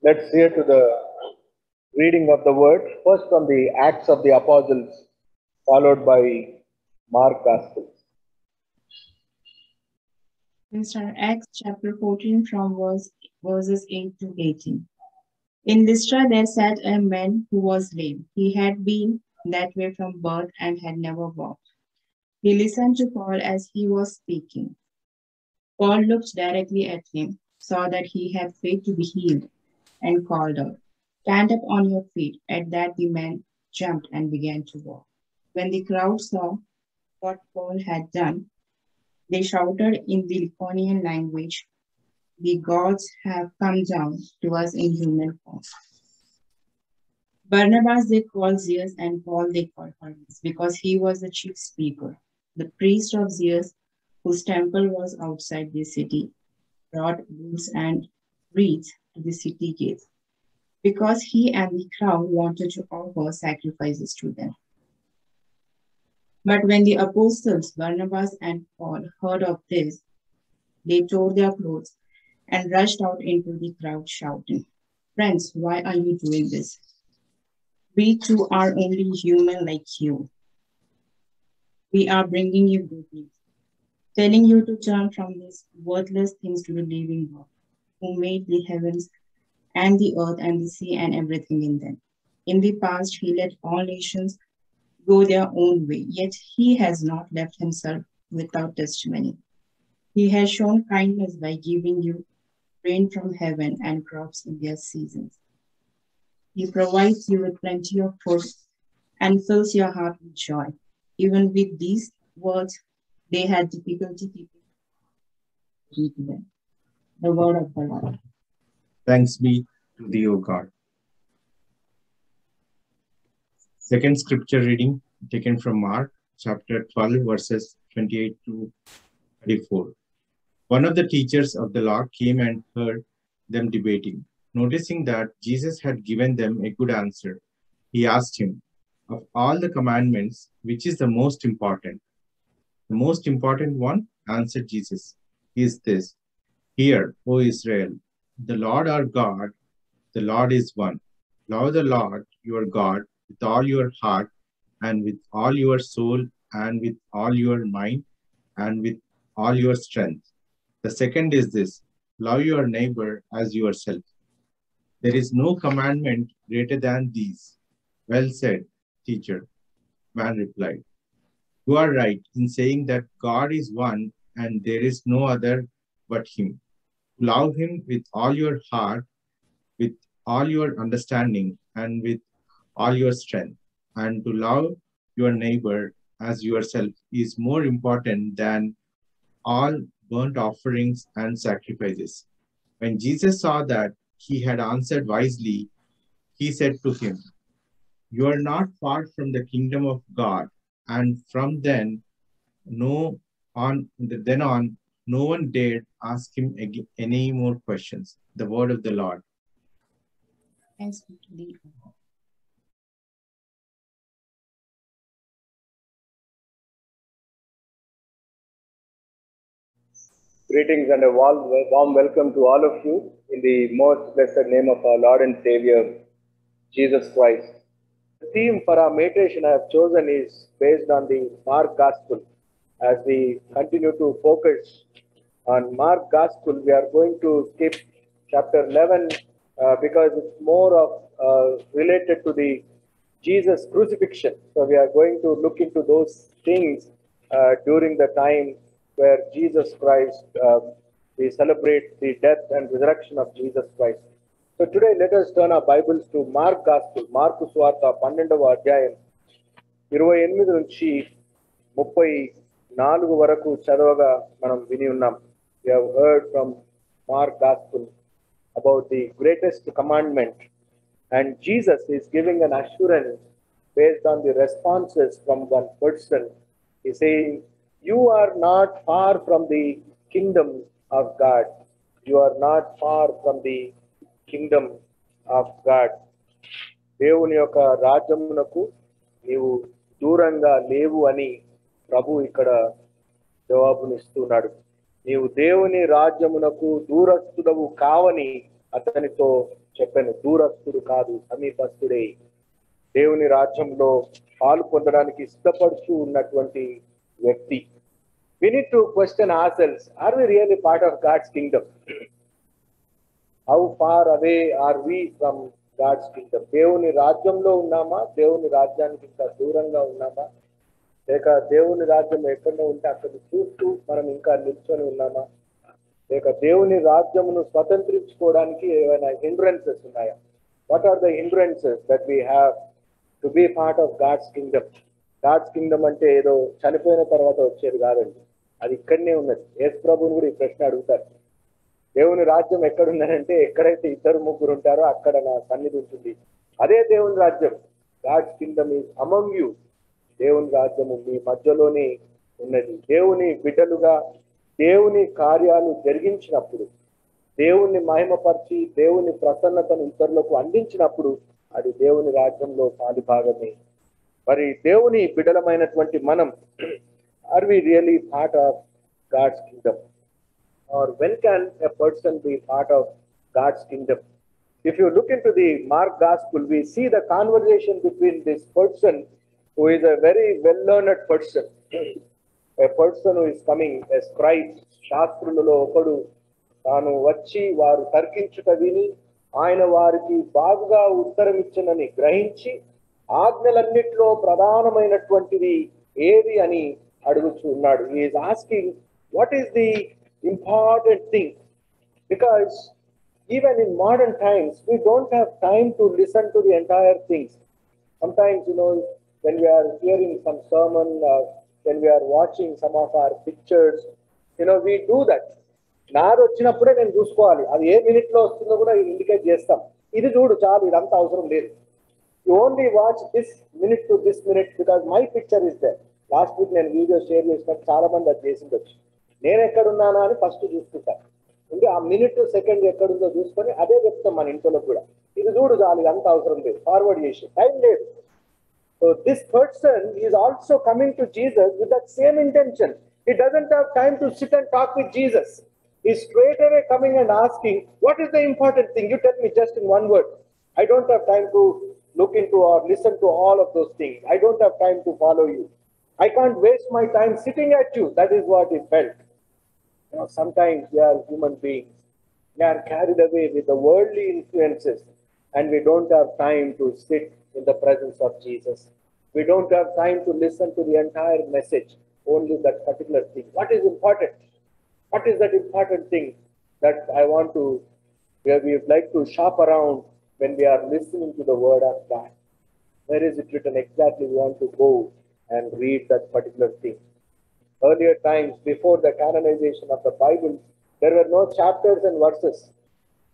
Let's hear to the reading of the word, first from the Acts of the Apostles, followed by Mark Gospel. Mr. Acts chapter 14 from verses 8 to 18. In Lystra there sat a man who was lame. He had been that way from birth and had never walked. He listened to Paul as he was speaking. Paul looked directly at him, saw that he had faith to be healed, and called out, "Stand up on your feet." At that the man jumped and began to walk. When the crowd saw what Paul had done, they shouted in the Lycaonian language, "The gods have come down to us in human form." Barnabas they called Zeus, and Paul they called Hermes, because he was the chief speaker. The priest of Zeus, whose temple was outside the city, brought bulls and wreaths to the city gates, because he and the crowd wanted to offer sacrifices to them. But when the apostles Barnabas and Paul heard of this, they tore their clothes and rushed out into the crowd shouting, "Friends, why are you doing this? We too are only human like you. We are bringing you good news, telling you to turn from these worthless things to the living God, who made the heavens and the earth and the sea and everything in them. In the past, he let all nations go their own way, yet he has not left himself without testimony. He has shown kindness by giving you rain from heaven and crops in their seasons. He provides you with plenty of food and fills your heart with joy. Even with these words, they had difficulty keeping them. The word of the Lord. Thanks be to thee, O God. Second scripture reading taken from Mark chapter 12, verses 28 to 34. One of the teachers of the law came and heard them debating. Noticing that Jesus had given them a good answer, he asked him, "Of all the commandments, which is the most important?" "The most important one," answered Jesus, "is this: Hear, O Israel, the Lord our God, the Lord is one. Love the Lord your God with all your heart and with all your soul and with all your mind and with all your strength. The second is this: love your neighbor as yourself. There is no commandment greater than these." "Well said, teacher," man replied. "You are right in saying that God is one and there is no other but him. Love him with all your heart, with all your understanding, and with all your strength. And to love your neighbor as yourself is more important than all burnt offerings and sacrifices." When Jesus saw that he had answered wisely, he said to him, "You are not far from the kingdom of God." And from no then on, no one dared ask him any more questions. The word of the Lord. Thanks be to thee, O God. Greetings and a warm welcome to all of you in the most blessed name of our Lord and Savior, Jesus Christ. The theme for our meditation I have chosen is based on the Mark Gospel. As we continue to focus on Mark Gospel, we are going to skip chapter 11 because it's more of related to the Jesus crucifixion. So we are going to look into those things during the time where Jesus Christ, we celebrate the death and resurrection of Jesus Christ. So today let us turn our Bibles to Mark Gospel, mark సువార్త 12వ అధ్యాయం 28 నుంచి 34 వరకు చదవగా మనం విని ఉన్నాం. We have heard from Mark Gospel about the greatest commandment, and Jesus is giving an assurance based on the responses from one person. He is saying, "You are not far from the kingdom of God. You are not far from the kingdom of God." దేవుని యొక్క రాజ్యమునకు నీవు దూరంగా లేవు అని ప్రభు ఇక్కడ జవాబునిస్తున్నాడు. నీవు దేవుని రాజ్యమునకు దూరస్తుడవు కావని అతనితో చెప్పాను, దూరస్తుడు కాదు సమీపస్తుడే దేవుని రాజ్యంలో పాలు పొందడానికి సిద్ధపడుతూ ఉన్నటువంటి వ్యక్తి. We need to question ourselves, are we really part of God's kingdom? How far away are we from God's kingdom? దేవుని రాజ్యంలో ఉన్నామా, దేవుని రాజ్యానికి ఇంకా దూరంగా ఉన్నామా, లేక దేవుని రాజ్యం ఎక్కడో ఉంటే అక్కడ చూస్తూ మనం ఇంకా నిల్చొని ఉన్నామా, లేక దేవుని రాజ్యమును స్వతంత్రించుకోవడానికి ఏమైనా హిండ్రెన్సెస్ ఉన్నాయా? What are the hindrances that we have to be part of God's kingdom? God's kingdom అంటే ఏదో చనిపోయిన తర్వాత వచ్చేది కాదండి, అది ఇక్కడనే ఉన్నది. యేసు ప్రభువుని కూడా ఈ ప్రశ్న అడుగుతారు, దేవుని రాజ్యం ఎక్కడుందనంటే ఎక్కడైతే ఇద్దరు ముగ్గురు ఉంటారో అక్కడ నా సన్నిధి ఉంటుంది. అదే దేవుని రాజ్యం. God's kingdom is among you. దేవుని రాజ్యము మీ మధ్యలోనే ఉన్నది. దేవుని బిడ్డలుగా దేవుని కార్యాలు జరిగించినప్పుడు, దేవుని మహిమపరిచి దేవుని ప్రసన్నతను ఇతరులకు అందించినప్పుడు అది దేవుని రాజ్యంలో పాలిభాగమే. మరి దేవుని బిడ్డలమైనటువంటి మనం, are we really part of God's kingdom? Or when can a person be part of God's kingdom? If you look into the Mark Gospel, we see the conversation between this person who is a very well-learned person, a person who is coming, a scribe, శాస్త్రులలో ఒకడు, తాను వచ్చి వారు తర్కించుట విని ఆయన వారికి బాగుగా ఉత్తరం ఇచ్చనని గ్రహించి ఆజ్ఞలన్నిట్లో ప్రధానమైనటువంటిది ఏది అని అడుగుచూ ఉన్నాడు. He is asking, what is the important thing? Because even in modern times we don't have time to listen to the entire things. Sometimes, when we are hearing some sermon, when we are watching some of our pictures, we do that. నాది వచ్చినప్పుడే నేను చూసుకోవాలి, అది a minute లో వస్తుందో కూడా indicate చేస్తాం. ఇది చూడు చాలు, ఇదంతా అవసరం లేదు. You only watch this minute to this minute because my picture is there. Last week నేను వీడియో షేర్ చేసినట్టు చాలా మంది అది చేసిండొచ్చు. నేను ఎక్కడున్నానా అని ఫస్ట్ చూసుకుంటాను. అంటే ఆ మినిట్ సెకండ్ ఎక్కడుందో చూసుకొని అదే చెప్తాం మన ఇంట్లో కూడా, ఇది చూడు చాలు, ఇదంతా అవసరం లేదు, ఫార్వర్డ్ చేసి టైం లేదు. So this person is also coming to Jesus with that same intention. He doesn't have time to sit and talk with Jesus. He's straight away coming and asking, what is the important thing? You tell me just in one word. I don't have time to look into or listen to all of those things. I don't have time to follow you. I can't waste my time sitting at you. That is what he felt. Sometimes we are human beings. We are carried away with the worldly influences and we don't have time to sit in the presence of Jesus. We don't have time to listen to the entire message, only that particular thing. What is important? What is that important thing that I want to, where we would like to shop around when we are listening to the word of God? Where is it written exactly? We want to go and read that particular thing. Earlier times, before the canonization of the Bible, there were no chapters and verses.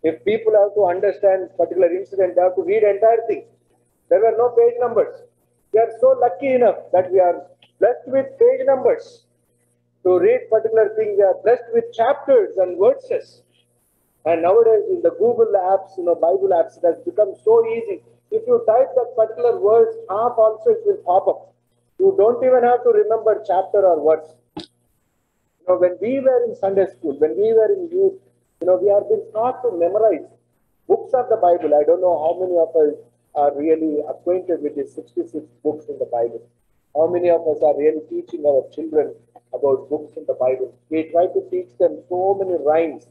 If people have to understand particular incident, they have to read entire thing. There were no page numbers. We are so lucky enough that we are blessed with page numbers. To read particular things, we are blessed with chapters and verses. And nowadays in the Google apps, Bible apps, it has become so easy. If you type that particular words, half also it will pop up. You don't even have to remember chapter or verse. When we were in Sunday school, when we were in youth, we have been taught to memorize books of the Bible. I don't know how many of us are really acquainted with the 66 books in the Bible. How many of us are really teaching our children about books in the Bible? We try to teach them so many rhymes,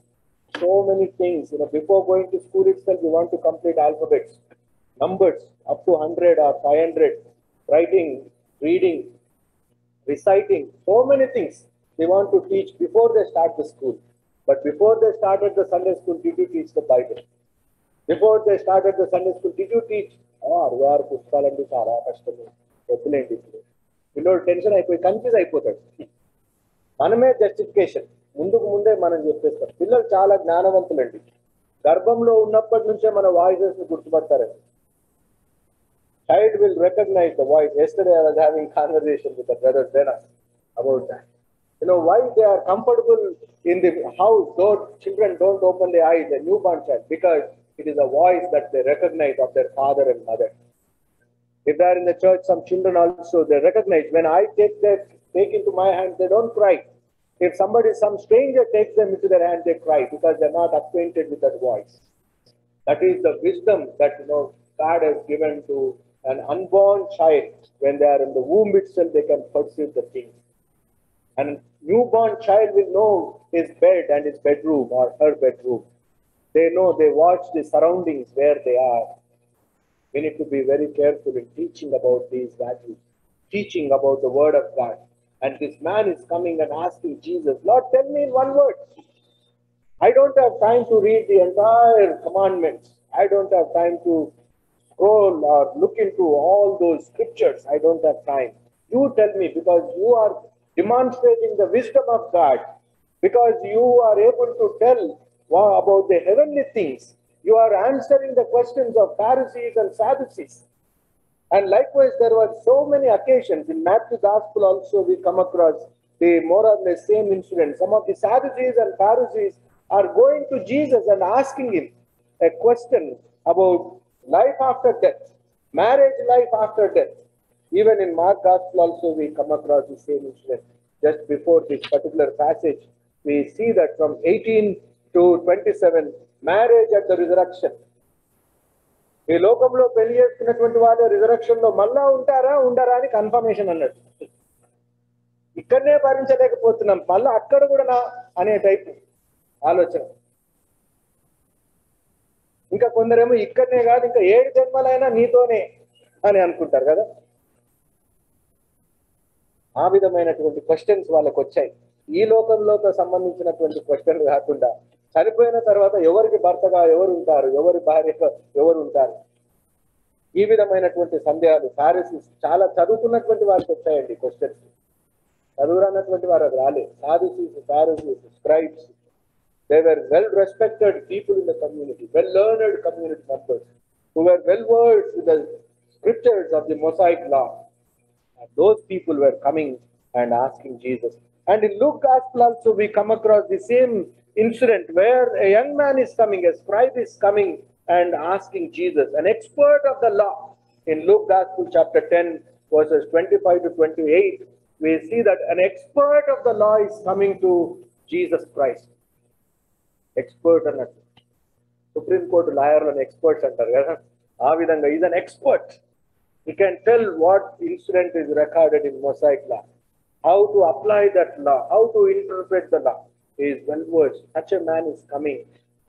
so many things. Before going to school itself, we want to complete alphabets, numbers up to 100 or 500, writing, reading, reciting, so many things they want to teach before they start the school. But before they started the Sunday school, did you teach the Bible? Before they started the Sunday school, did you teach? వారు పుస్తకాలండి చాలా కష్టమే, వద్దులేండి. పిల్లోడు tension అయిపోయి confuse అయిపోతాడు. మనమే justification, ముందే మనం చెప్పేస్తాం. పిల్లలు చాలా జ్ఞానవంతులండి. గర్భంలో ఉన్నప్పటి నుంచే మన వాయిసెస్ ని గుర్తుపడతారండి. Child will recognize the voice. Yesterday I was having conversation with the brother Zenas about that. Why they are comfortable in the house, though children don't open their eyes, a newborn child, because it is a voice that they recognize of their father and mother. If they are in the church, some children also, they recognize. When I take into my hand, they don't cry. If some stranger takes them into their hand, they cry because they're not acquainted with that voice. That is the wisdom that God has given to an unborn child. When they are in the womb itself, they can perceive the things. And a newborn child will know his bed and his bedroom or her bedroom. They know, they watch the surroundings where they are. We need to be very careful in teaching about these values, teaching about the word of God. And this man is coming and asking Jesus, Lord, tell me in one word. I don't have time to read the entire commandments. I don't have time to scroll or look into all those scriptures. I don't have time. You tell me, because you are demonstrating the wisdom of God, because you are able to tell about the heavenly things. You are answering the questions of Pharisees and Sadducees. And likewise, there were so many occasions in Matthew Gospel also we come across the more or less same incident. Some of the Sadducees and Pharisees are going to Jesus and asking him a question about life after death, marriage life after death. Even in Mark Gospel also we come across the same incident. Just before this particular passage, we see that from 18 to 27, marriage at the resurrection. ఈ లోకంలో పెళ్లి చేసుకున్నటువంటి వాళ్ళు resurrection లో మళ్ళా ఉంటారా ఉండరా అని కన్ఫర్మేషన్ అన్నట్టు. ఇక్కడనే భరించలేకపోతున్నాం, మళ్ళా అక్కడ కూడా అనే టైప్ ఆలోచన. ఇంకా కొందరేమో ఇక్కడనే కాదు ఇంకా 7 జన్మలైనా నీతోనే అని అనుకుంటారు కదా. ఆ విధమైనటువంటి క్వశ్చన్స్ వాళ్ళకు వచ్చాయి. ఈ లోకంలోకి సంబంధించినటువంటి క్వశ్చన్ కాకుండా చనిపోయిన తర్వాత ఎవరికి భర్తగా ఎవరు ఉంటారు, ఎవరి భార్యగా ఎవరు ఉంటారు, ఈ విధమైనటువంటి సందేహాలు ఫారిసీస్ చాలా చదువుకున్నటువంటి వారికి వచ్చాయండి క్వశ్చన్స్. చదువురానటువంటి వారు అది రాలేదు. Sadducees, Pharisees, scribes, they were well respected people in the community, well learned community members who were well versed with the scriptures of the Mosaic law. And those people were coming and asking Jesus. And in Luke Gospel also we come across the same incident where a young man is coming, a scribe is coming and asking Jesus, an expert of the law. In Luke Gospel chapter 10 verses 25 to 28, we see that an expert of the law is coming to Jesus Christ. Expert అన్నట్టు supreme court లాయర్లను experts అంటారు కదా, ఆ విధంగా is an expert. He can tell what incident is recorded in Mosaic law, how to apply that law, how to interpret the law. He is well versed. Such a man is coming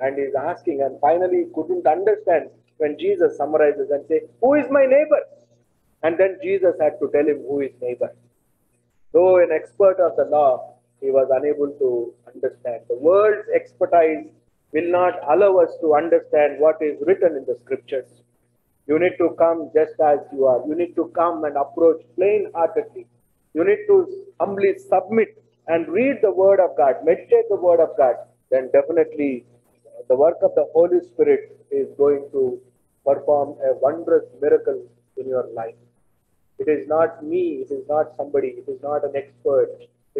and is asking, and finally couldn't understand when Jesus summarizes and say, who is my neighbor? And then Jesus had to tell him who is neighbor. Though an expert of the law, he was unable to understand. The world's expertise will not allow us to understand what is written in the scriptures. You need to come just as you are. You need to come and approach plain-heartedly. You need to humbly submit and read the word of God, meditate the word of God. Then definitely the work of the Holy Spirit is going to perform a wondrous miracle in your life. It is not me, it is not somebody, it is not an expert,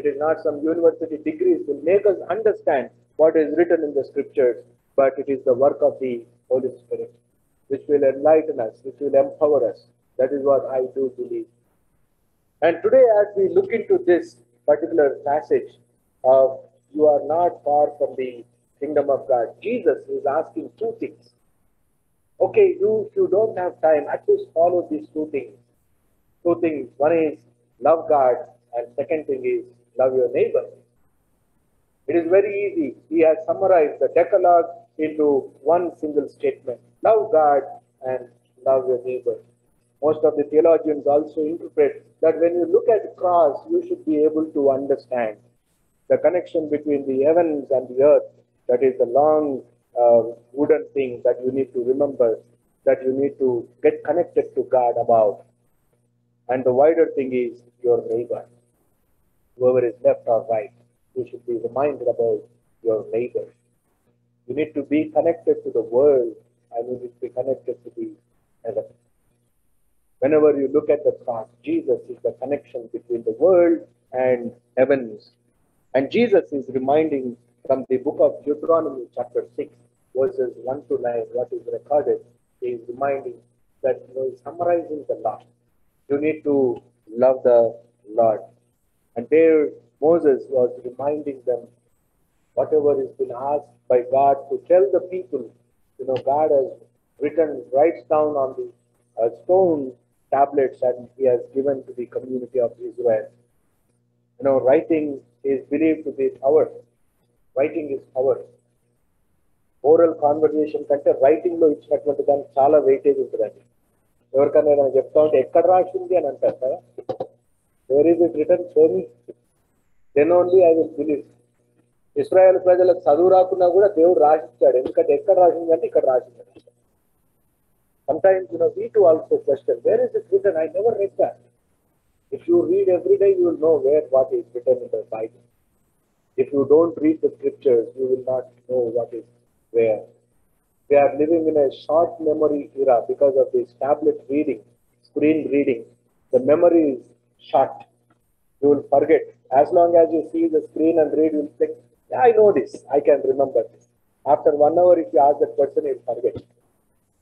it is not some university degrees will make us understand what is written in the scriptures, but it is the work of the Holy Spirit, which will enlighten us, which will empower us. That is what I do believe. And today, as we look into this particular passage of you are not far from the kingdom of God, Jesus is asking two things. Okay, if you don't have time, at least follow these two things. Two things. One is love God, and second thing is love your neighbor. It is very easy. He has summarized the Decalogue into one single statement. Love God and love your neighbor. Most of the theologians also interpret that when you look at the cross, you should be able to understand the connection between the heavens and the earth. That is the long wooden thing that you need to remember, that you need to get connected to God about. And the wider thing is your neighbor. Whoever is left or right, you should be reminded about your neighbor. You need to be connected to the world, and you need to be connected to the heaven. Whenever you look at the cross, Jesus is the connection between the world and heavens. And Jesus is reminding from the book of Deuteronomy chapter 6, verses 1 to 9, what is recorded. He is reminding that he is summarizing the law. You need to love the Lord. And there Moses was reminding them whatever has been asked by God to tell the people God has writes down on the stone tablets, and He has given to the community of Israel. Writing is believed to be power. Writing is power. Oral conversation కంటే writing లో ఇచ్చినటువంటి దానికి చాలా weightage ఉంటుందండి. ఎవరికైనా ఏదైనా చెప్తా ఉంటే ఎక్కడ రాసింది అని అంటారు కదా, where is it return, show me, then only I will believe. Israel ప్రజలకు చదువు రాకున్నా కూడా దేవుడు రాసిచ్చాడు, ఎందుకంటే ఎక్కడ రాసింది అంటే ఇక్కడ రాసింది. Sometimes we too also question, where is it written? I never read that. If you read every day, you will know what is written in the Bible. If you don't read the scriptures, you will not know what is where. We are living in a short memory era because of this tablet reading, screen reading. The memory is short. You will forget. As long as you see the screen and read, you will think, yeah, I know this, I can remember this. After 1 hour, if you ask that person, he will forget.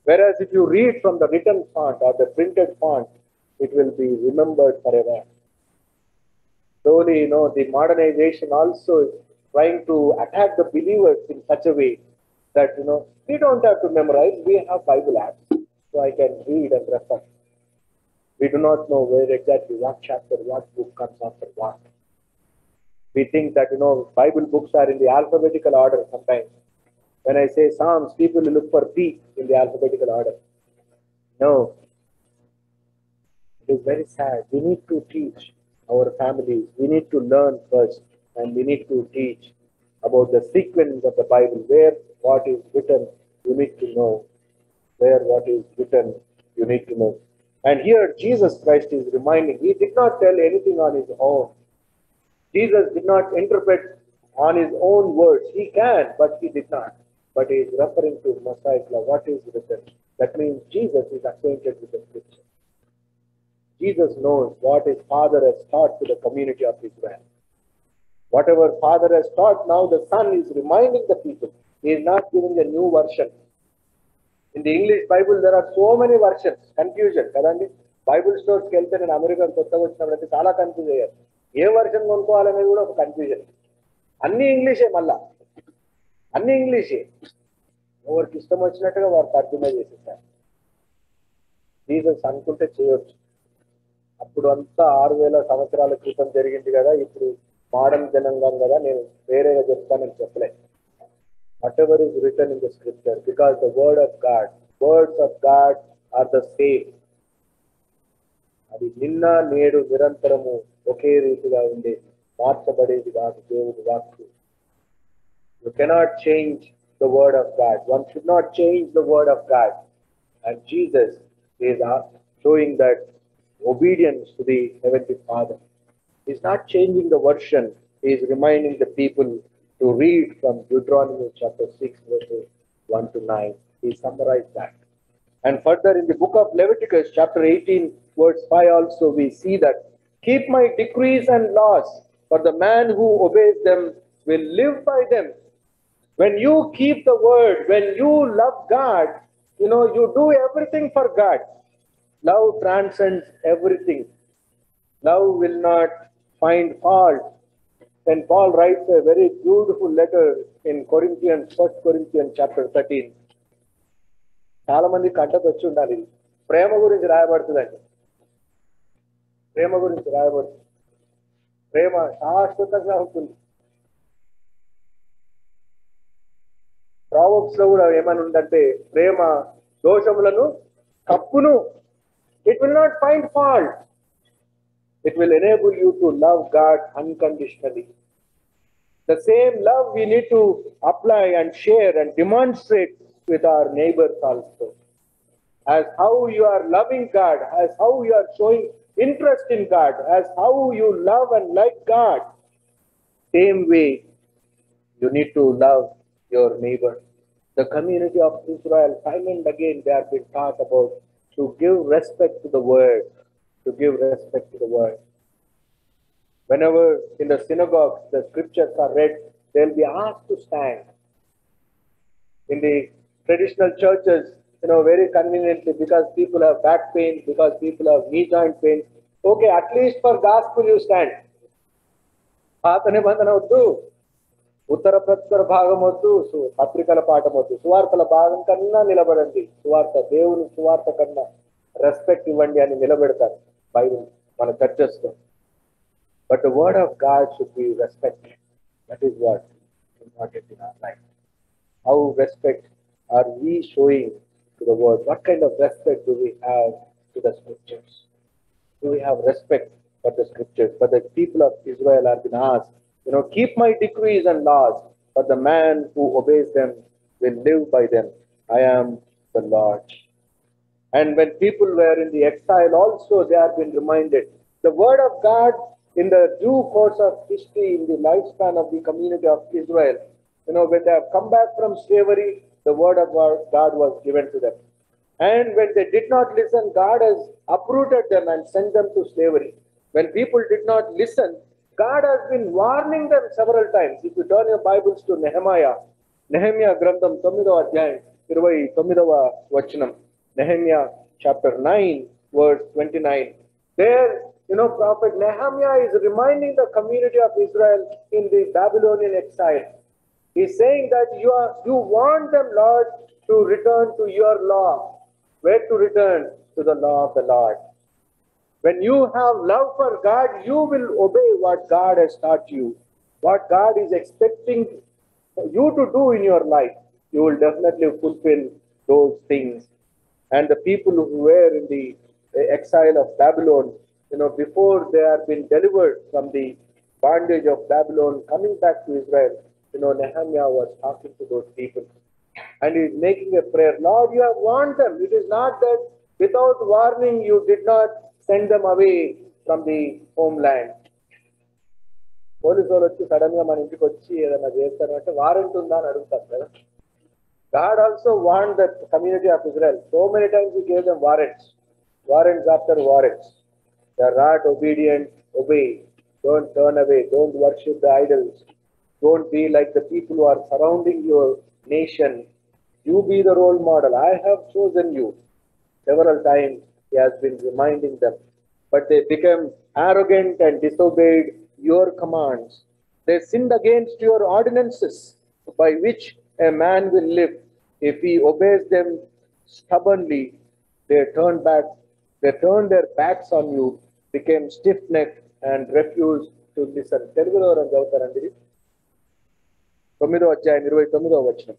Whereas if you read from the written font or the printed font, it will be remembered forever. Slowly, the modernization also is trying to attack the believers in such a way that, we don't have to memorize. We have Bible apps, so I can read and refer. We do not know where exactly, what chapter, what book comes after what. We think that, Bible books are in the alphabetical order sometimes. When I say Psalms, people look for P in the alphabetical order. No. It is very sad. We need to teach our families. We need to learn first, and we need to teach about the sequence of the Bible. Where what is written, you need to know. Where what is written, you need to know. And here Jesus Christ is reminding, He did not tell anything on His own. Jesus did not interpret on His own words. He can, but He did not. But He is referring to Mosaic law, what is written. That means Jesus is acquainted with the scripture. Jesus knows what His Father has taught to the community of Israel. Whatever Father has taught, now the Son is reminding the people. He is not giving a new version. In the English Bible, there are so many versions. Confusion. Kadandi Bible stores ki velte nenu American kottaga vachinappudu chaala confuse ayyaru. A version కొనుక్కోవాలనేది కూడా ఒక confusion. అన్ని ఇంగ్లీషే, మళ్ళా అన్ని ఇంగ్లీషే. ఎవరికి ఇష్టం వచ్చినట్టుగా వారు తర్జుమా చేసేసారు. జీసస్ అనుకుంటే చేయొచ్చు. అప్పుడు అంతా 6000 సంవత్సరాల క్రితం జరిగింది కదా, ఇప్పుడు మోడర్న్ జనంగా కదా, నేను వేరేగా చెప్తానని చెప్పలేదు. Whatever is written in the scripture, because the words of God are the same. అది నిన్న నేడు నిరంతరము ఒకే రీతిగా ఉండేది, మార్చబడేది కాదు దేవుడి వాక్కు. You cannot change the word of God. One should not change the word of God. And Jesus is showing that obedience to the Heavenly Father. He is not changing the version. He is reminding the people to read from Deuteronomy chapter 6, verses 1 to 9. He summarized that. And further in the book of Leviticus, chapter 18, verse 5 also, we see that, keep my decrees and laws, for the man who obeys them will live by them. When you keep the word, when you love God, you do everything for God. Love transcends everything. Love will not find fault. When Paul writes a very beautiful letter in 1 Corinthians chapter 13, చాలా మంది కంటకు వచ్చి ఉండాలి, ప్రేమ గురించి రాయబడుతుందండి. ప్రేమ గురించి రాయబడుతుంది. ప్రేమ శాశ్వతంగా ఉంటుంది. Proverbs లో కూడా ఏమని ఉందంటే, ప్రేమ దోషములను కప్పును. It will not find fault. It will enable you to love God unconditionally. The same love we need to apply and share and demonstrate with our neighbors also. As how you are loving God, as how you are showing interest in God, as how you love and like God, same way you need to love your neighbor. The community of Israel, time and again, they have been taught about to give respect to the word, to give respect to the word. Whenever in the synagogues the scriptures are read, they will be asked to stand. In the traditional churches, very conveniently, because people have back pain, because people have knee joint pain, okay, at least for gospel you stand. పాత నిబంధన వద్దు, ఉత్తర ప్రత్యుత్తర భాగం వద్దు, పత్రికల పాఠం వద్దు, సువార్తల భాగం కన్నా నిలబడండి. దేవుని సువార్త కన్నా రెస్పెక్ట్ ఇవ్వండి అని నిలబెడతారు బైబిల్ మన చర్చెస్ లో. But the word of God should be respected. That is what important in our life. How respect are we showing to the word? What kind of respect do we have to the scriptures? Do we have respect for the scriptures? But the people of Israel have been asked, keep my decrees and laws, but the man who obeys them will live by them. I am the Lord. And when people were in the exile also, they have been reminded. The word of God in the due course of history, in the lifespan of the community of Israel, when they have come back from slavery, the word of God was given to them. And when they did not listen, God has uprooted them and sent them to slavery. When people did not listen, God has been warning them several times. If you turn your Bibles to Nehemiah Grandam 9వ అధ్యాయం 29వ వచనం. Nehemiah chapter 9 verse 29. There, Prophet Nehemiah is reminding the community of Israel in the Babylonian exile. He's saying that you want them, Lord, to return to your law. Where to return? To the law of the Lord. When you have love for God, you will obey what God has taught you. What God is expecting you to do in your life, you will definitely fulfill those things. And the people who were in the exile of Babylon, before they had been delivered from the bondage of Babylon, coming back to Israel, Nehemiah was talking to those people. And he's making a prayer. Lord, you have warned them. It is not that without warning you did not send them away from the homeland. Police వాళ్ళు వచ్చి sudden గా మన ఇంటికి వచ్చి ఏదైనా చేస్తారంటే warrant ఉందా అని అడుగుతారు కదా. God also warned the community of Israel. So many times he gave them warrants after warrants. They are not obedient, obey. Don't turn away. Don't worship the idols. Don't be like the people who are surrounding your nation. You be the role model. I have chosen you. Several times he has been reminding them. But they became arrogant and disobeyed your commands. They sinned against your ordinances, by which a man will live. If he obeys them stubbornly, they turned their backs on you, became stiff-necked, and refused to listen. తెలుగులో ఎవరైనా చదువుతారండి? 9వ అధ్యాయం 29వ వచనం.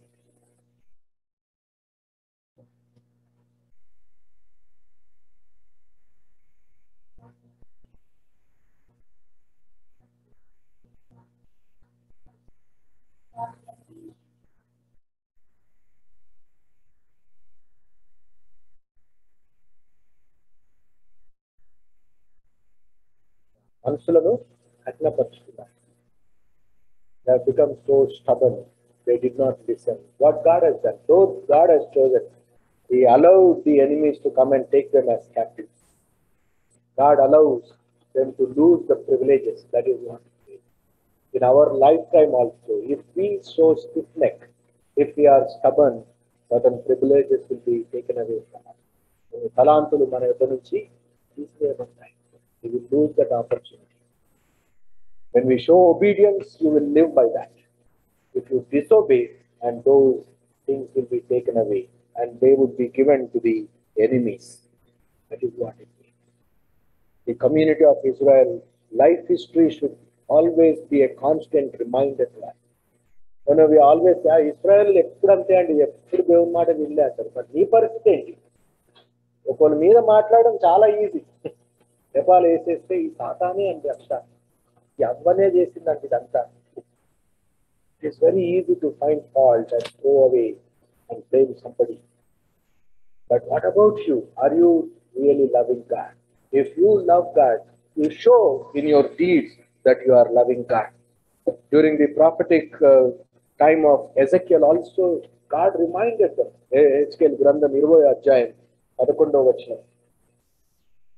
మనుషులను కఠినపరుచుకున్నారు. They have become so stubborn. They did not listen. What God has done, those God has chosen, He allowed the enemies to come and take them as captives. God allows them to lose the privileges. That is what it is. In our lifetime also, if we show stiff-neck, if we are stubborn, certain privileges will be taken away from us. తలాంతులు మన యొక్క నుంచి తీసివేయబడతాయి. We will lose that opportunity. When we show obedience, you will live by that. If you disobey, and those things will be taken away, and they would be given to the enemies. That is what it means. The community of Israel, life history should always be a constant reminder to us. We always say, Israel ఎప్పుడంతే అండి, ఎప్పుడు దేవుని మాట వినలేస్తారు. But నీ పరిస్థితి ఏంటి? ఒకళ్ళ మీద మాట్లాడడం చాలా ఈజీ. నెపాలు వేసేస్తే ఈ సాతానే అండి అంతా, ఈ అవ్వనే చేసిందండి ఇదంతా. It's very easy to find fault and throw away and blame somebody. But what about you? Are you really loving God? If you love God, you show in your deeds that you are loving God. During the prophetic time of Ezekiel also, God reminded them. Ezekiel Grandam 20వ అధ్యాయం 11వ వచనం.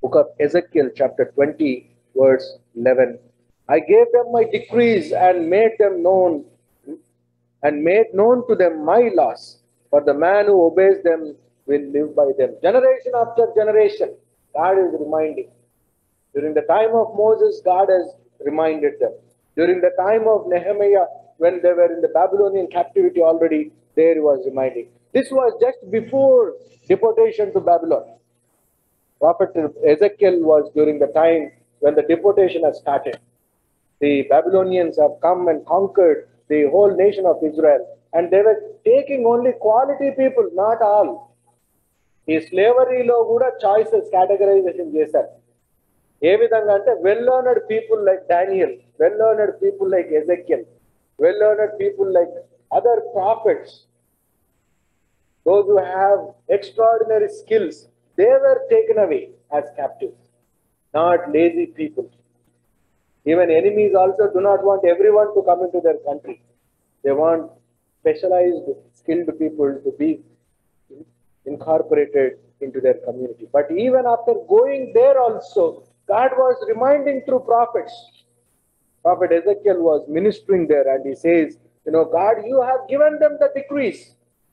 Book of Ezekiel chapter 20 verse 11. I gave them my decrees and made known to them my laws. For the man who obeys them will live by them. Generation after generation, God is reminding. During the time of Moses, God has reminded them. During the time of Nehemiah, when they were in the Babylonian captivity already, there he was reminding. This was just before deportation to Babylon. Prophet Ezekiel was during the time when the deportation has started. The Babylonians have come and conquered the whole nation of Israel, and they were taking only quality people, not all. ఈ స్లేవరీలో కూడా choices categorisation చేశారు. ఏ విధంగా అంటే well learned people like Daniel, well learned people like Ezekiel, well learned people like other profits, those who have extraordinary skills, they were taken away as captives, not lazy people. Even enemies also do not want everyone to come into their country. They want specialized, skilled people to be incorporated into their community. But even after going there also, God was reminding through prophets. Prophet Ezekiel was ministering there, and he says, God, you have given them the decrees,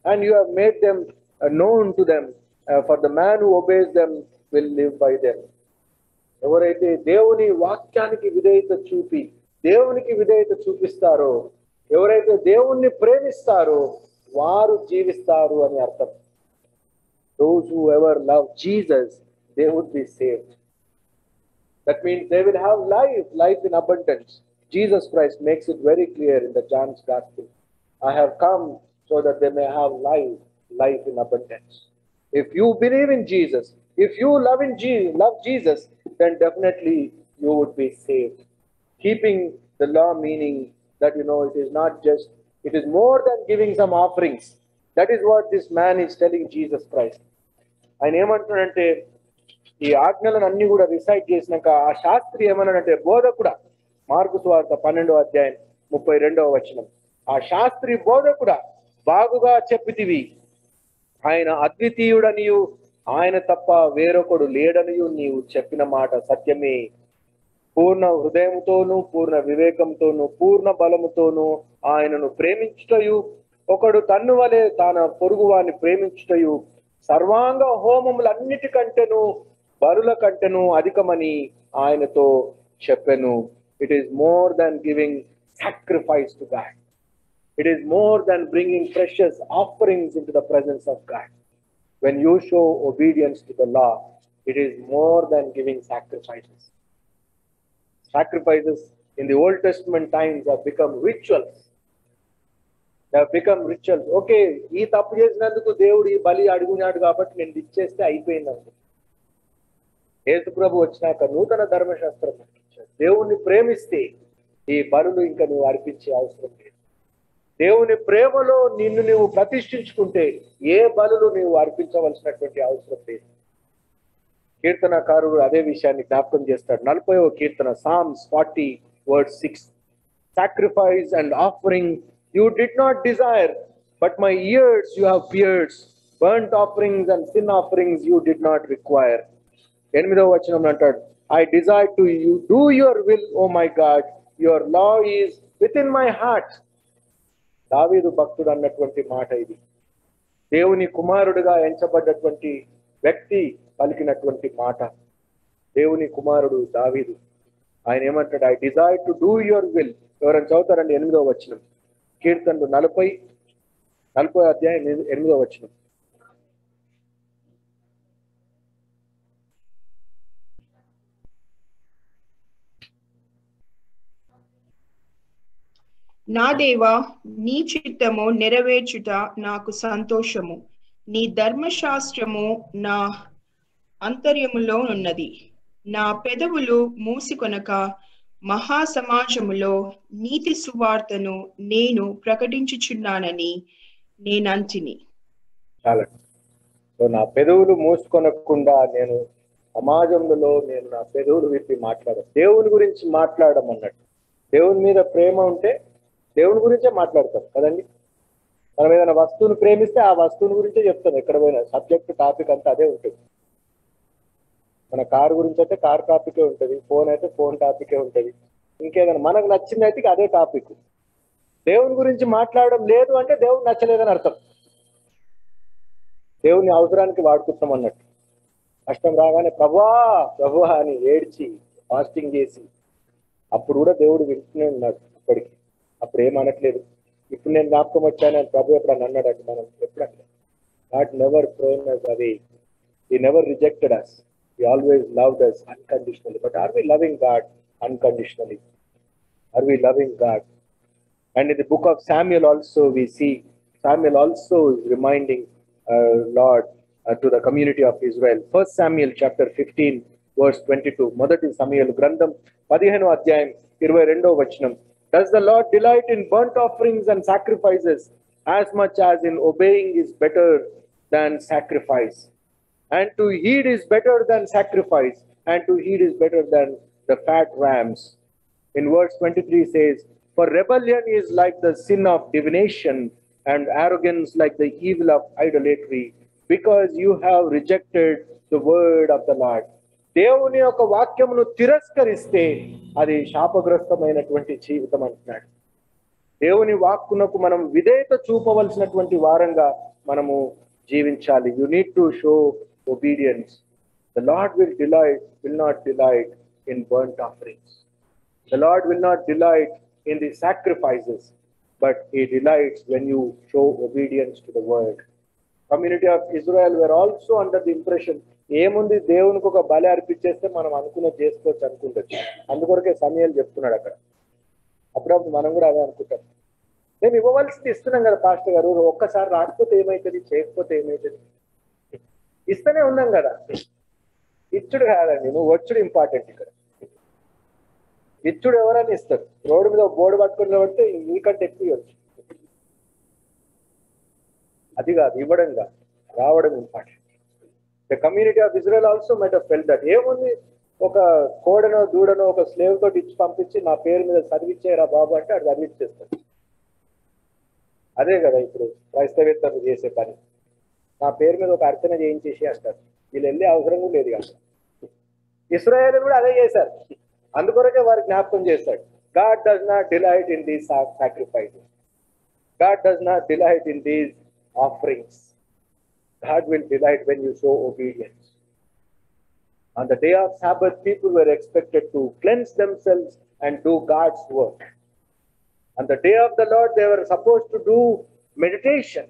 and you have made them known to them. For the man who obeys them will live by them. ఎవరైతే దేవుని వాక్యానికి విధేయత చూపి దేవునికి విధేయత చూపిస్తారో, ఎవరైతే దేవుణ్ణి ప్రేమిస్తారో వారు జీవిస్తారు అని అర్థం. Those who ever love Jesus, they would be saved. That means they will have life in abundance. Jesus Christ makes it very clear in the John's Gospel. I have come so that they may have life in abundance. If you believe in Jesus, if you love Jesus, then definitely you would be saved. Keeping the law meaning that, it is not just, it is more than giving some offerings. That is what this man is telling Jesus Christ. ఆయన ఏమంటున్నాడంటే, ఈ ఆజ్ఞలను అన్ని కూడా recite చేసినాక ఆ శాస్త్రి ఏమన్నాడంటే, బోధకుడా, మార్కు సువార్త 12:32 ఆ శాస్త్రి బోధకుడా బాగుగా చెప్పితివి, ఆయన అద్వితీయుడనియు ఆయన తప్ప వేరొకడు లేడనియు నీవు చెప్పిన మాట సత్యమే. పూర్ణ హృదయముతోనూ పూర్ణ వివేకంతోనూ పూర్ణ బలముతోనూ ఆయనను ప్రేమించుటయు, ఒకడు తన్ను వలె తన పొరుగువాన్ని ప్రేమించుటయు సర్వాంగ హోమములన్నిటికంటేను బలుల కంటేను అధికమని ఆయనతో చెప్పెను. It is more than giving sacrifice to God. It is more than bringing precious offerings into the presence of God. When you show obedience to the law, it is more than giving sacrifices. Sacrifices in the Old Testament times have become rituals. They have become rituals. Okay, ఈ తప్పు చేసినందుకు దేవుడు ఈ బలి అడుగున్నాడు కాబట్టి నేను ఇచ్చేస్తే అయిపోయింది. యేసు ప్రభు వచ్చినాక నూతన ధర్మశాస్త్రం ఇచ్చాడు. దేవుణ్ణి ప్రేమిస్తే ఈ బలులు ఇంకా నువ్వు అర్పించే అవసరం లేదు. దేవుని ప్రేమలో నిన్ను నువ్వు ప్రతిష్ఠించుకుంటే ఏ బలులు నీవు అర్పించవలసినటువంటి అవసరం లేదు. కీర్తనకారుడు అదే విషయాన్ని జ్ఞాపకం చేస్తాడు. 40వ కీర్తన, Psalms 40:6. Sacrifice and offering you did not desire, but my ears you have pierced. Burnt offerings and sin offerings you did not require. 8వ వచనం అంటాడు, I desire to you do your will, O my God, your law is within my heart. దావీదు భక్తుడు అన్నటువంటి మాట ఇది. దేవుని కుమారుడుగా ఎంచబడ్డటువంటి వ్యక్తి పలికినటువంటి మాట. దేవుని కుమారుడు దావీదు. ఆయన ఏమంటాడు, I desire to do your will. ఎవరైనా చదువుతారండి 8వ వచనం, కీర్తనలు 40వ అధ్యాయం 8వ వచనం. నా దేవా, నీ చిత్తము నెరవేర్చుట నాకు సంతోషము. నీ ధర్మశాస్త్రము నా అంతర్యములో ఉన్నది. నా పెదవులు మూసికొనక మహాసమాజములో నీతి సువార్తను నేను ప్రకటించుచున్నానని నేనంటిని. చాలా. సో నా పెదవులు మూసుకొనకుండా నేను సమాజంలో నేను నా పెదవులు విప్పి దేవుని గురించి మాట్లాడమన్నట్టు. దేవుని మీద ప్రేమ ఉంటే దేవుని గురించే మాట్లాడతాం కదండి. మనం ఏదైనా వస్తువుని ప్రేమిస్తే ఆ వస్తువుని గురించే చెప్తాం. ఎక్కడ పోయినా సబ్జెక్ట్ టాపిక్ అంతా అదే ఉంటుంది. మన కారు గురించి అయితే కార్ టాపికే ఉంటుంది, ఫోన్ అయితే ఫోన్ టాపికే ఉంటుంది, ఇంకేదైనా మనకు నచ్చింది అయితే అదే టాపిక్. దేవుని గురించి మాట్లాడడం లేదు అంటే దేవుడు నచ్చలేదని అర్థం. దేవుని అవసరానికి వాడుకుంటాం అన్నట్టు. కష్టం రాగానే ప్రభువా అని ఏడ్చి ఫాస్టింగ్ చేసి అప్పుడు కూడా దేవుడు వింటూనే ఉన్నాడు. అప్పటికి అప్పుడు ఏమనట్లేదు. ఇప్పుడు నేను జ్ఞాపకం వచ్చాను ప్రభు ఎప్పుడు అన్నాడు మనం ఎప్పుడు God never thrown us away. He never rejected us. He always loved us unconditionally. But are we loving God unconditionally? Are we loving God? And in the book of Samuel also we see Samuel also is reminding Lord to the community of Israel. 1 Samuel chapter 15 verse 22. మొదటి సమూయేలు గ్రంథం 15వ అధ్యాయం 22వ వచనం. Does the Lord delight in burnt offerings and sacrifices as much as in obeying is better than sacrifice? And to heed is better than sacrifice, and to heed is better than the fat rams. In verse 23 says, for rebellion is like the sin of divination, and arrogance like the evil of idolatry, because you have rejected the word of the Lord. దేవుని యొక్క వాక్యమును తిరస్కరిస్తే అది శాపగ్రస్తమైనటువంటి జీవితం అంటున్నాడు. దేవుని వాక్కునకు మనం విధేయత చూపవలసినటువంటి వారంగా మనము జీవించాలి. You need to show obedience. The Lord will not delight in burnt offerings. The Lord will not delight in the sacrifices, but He delights when you show obedience to the word. Community of Israel were also under the impression, ఏముంది దేవునికి ఒక బలి అర్పించేస్తే మనం అనుకున్నది చేసుకోవచ్చు అనుకుంటుంది. అందుకొరకే సమయాలు చెప్తున్నాడు అక్కడ. అప్పుడప్పుడు మనం కూడా అదే అనుకుంటాం. మేము ఇవ్వవలసింది ఇస్తున్నాం కదా పాస్టర్ గారు, ఒక్కసారి రాకపోతే ఏమవుతుంది, చేయకపోతే ఏమవుతుంది? ఇస్తూనే ఉన్నాం కదా. ఇచ్చుడు కాదండి, నువ్వు వచ్చుడు ఇంపార్టెంట్. ఇక్కడ ఇచ్చుడు ఎవరైనా ఇస్తారు. రోడ్డు మీద బోర్డు పట్టుకుని పడితే నీకంటే ఎక్కువ ఇవ్వచ్చు. అది కాదు, ఇవ్వడం కాదు, రావడం important. The community of Israel also might have felt that. ఏముంది, ఒక కోడనో దూడనో ఒక స్లేవ్ తోటి ఇచ్చి పంపించి నా పేరు మీద చదివిచ్చేరా బాబు అంటే అది చదివిచ్చేస్తాడు. అదే కదా ఇప్పుడు క్రైస్తవేత్తలు చేసే పని. నా పేరు మీద ఒక అర్చన చేయించేసి అంటారు. వీళ్ళు వెళ్ళే అవసరం కూడా లేదు కదా. ఇశ్రాయేలు కూడా అదే చేశారు. అందుకొరకే వారు జ్ఞాపకం చేస్తాడు. God does not delight in these sacrifices. God does not delight in these offerings. God will delight when you show obedience. On the day of Sabbath, people were expected to cleanse themselves and do God's work. On the day of the Lord, they were supposed to do meditation.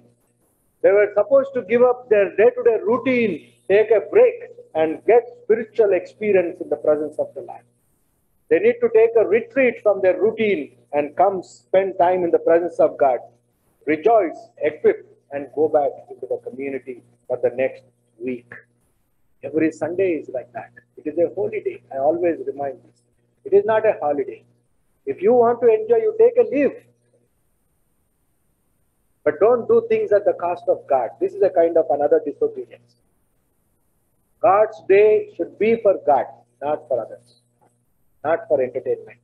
They were supposed to give up their day-to-day routine, take a break, and get spiritual experience in the presence of the Lord. They need to take a retreat from their routine and come spend time in the presence of God. Rejoice, equip, and go back into the community for the next week. Every Sunday is like that. It is a holy day. I always remind this. It is not a holiday. If you want to enjoy, you take a leave. But don't do things at the cost of God. This is a kind of another disobedience. God's day should be for God, not for others. Not for entertainment,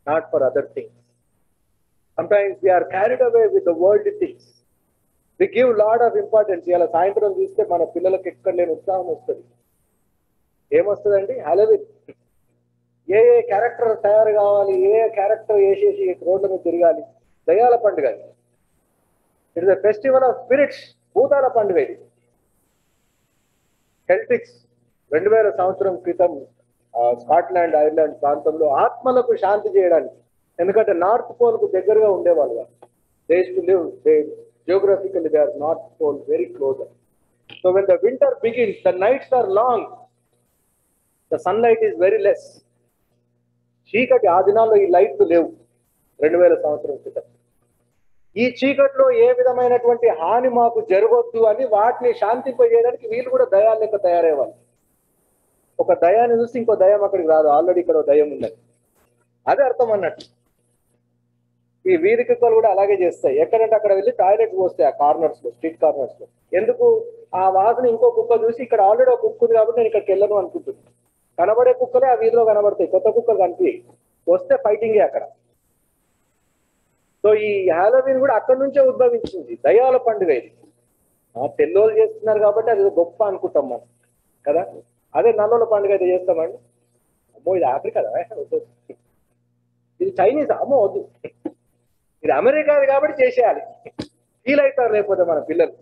not for other things. Sometimes we are carried away with the worldly things. We give a lot of importance. ఇలా సాయంత్రం చూస్తే మన పిల్లలకు ఎక్కడ లేని ఉత్సాహం వస్తుంది. ఏమొస్తుందండి? Halloween. ఏ character తయారు కావాలి, ఏ క్యారెక్టర్ వేసేసి రోడ్ల మీద తిరగాలి. దయ్యాల పండుగ. It is the festival of spirits. భూతాల పండుగ ఇది. కెల్టిక్స్ 2000 సంవత్సరం క్రితం స్కాట్లాండ్, ఐర్లాండ్ ప్రాంతంలో ఆత్మలకు శాంతి చేయడానికి. ఎందుకంటే నార్త్ పోల్ కు దగ్గరగా ఉండేవాళ్ళు. They to live, they geographically they are north pole very closer. So when the winter begins, the nights are long, the sunlight is very less. చీకటి ఆ దినాల్లో ఈ లైట్లు లేవు 2000 సంవత్సరం క్రితం. ఈ చీకట్లో ఏ విధమైనటువంటి హాని మాకు జరగొద్దు అని వాటిని శాంతింపజేయడానికి వీళ్ళు కూడా దయాలు లెక్క తయారయ్యేవాళ్ళు. ఒక దయాన్ని చూసి ఇంకో దయం అక్కడికి రాదు, ఆల్రెడీ ఇక్కడ దయం ఉన్నది. అదే అర్థం అన్నట్టు. ఈ వీధి కుక్కలు కూడా అలాగే చేస్తాయి. ఎక్కడంటే అక్కడ వెళ్ళి టాయిలెట్ పోస్తాయి, ఆ కార్నర్స్ లో, స్ట్రీట్ కార్నర్స్ లో. ఎందుకు? ఆ వాసన ఇంకో కుక్క చూసి ఇక్కడ ఆల్రెడీ ఒక కుక్క ఉంది కాబట్టి నేను ఇక్కడికి వెళ్ళను అనుకుంటుంది. కనబడే కుక్కలే ఆ వీధిలో కనబడతాయి, కొత్త కుక్కలు కనిపి వస్తే ఫైటింగే అక్కడ. సో ఈ హాలోవీన్ కూడా అక్కడి నుంచే ఉద్భవించింది. దయాల పండుగ ఇది. తెల్లోళ్ళు చేస్తున్నారు కాబట్టి అది గొప్ప అనుకుంటాం మనం కదా. అదే నల్లోళ్ళ పండుగ అయితే చేస్తామండి. అమ్మో ఇది ఆఫ్రికా, ఇది చైనీస్, అమ్మో వద్దు, ఇది అమెరికాది కాబట్టి చేసేయాలి. ఫీల్ అవుతారు లేకపోతే మన పిల్లలు.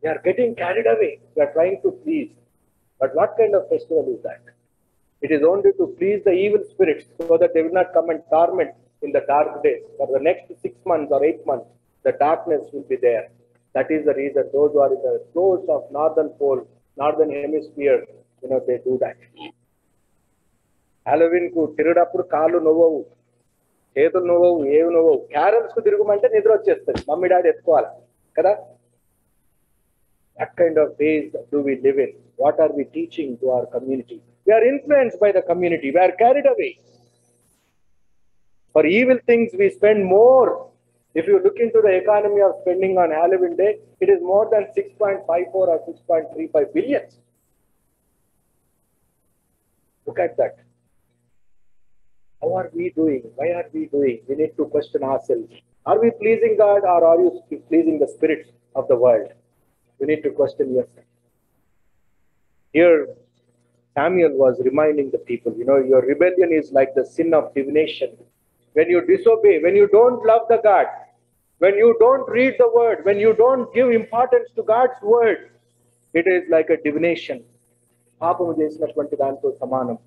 They are getting carried away, they are trying to please. But what kind of festival is that? It is only to please the evil spirits so that they will not come and torment in the dark days. For the next 6 months or 8 months, the darkness will be there. That is the reason those who are in the close of northern pole, northern hemisphere, they do that. Halloween ku తిరుడప్పుడు కాళ్ళు నవ్వవు, చేతులు నవ్వవు, ఏవి నవ్వవు. Carols కు తిరుగుమంటే నిద్ర వచ్చేస్తుంది, mummy daddy ఎత్తుకోవాలి కదా. What kind of days do we live in? What are we teaching to our community? We are influenced by the community. We are carried away. For evil things, we spend more. If you look into the economy of spending on Halloween Day, it is more than 6.54 or 6.35 billion. Look at that. How are we doing? Why are we doing? We need to question ourselves. Are we pleasing God, or are you pleasing the spirits of the world? You need to question yourself. Here, Samuel was reminding the people, your rebellion is like the sin of divination. When you disobey, when you don't love the God, when you don't read the word, when you don't give importance to God's word, it is like a divination. Papamu chesinatvanti danto samanam.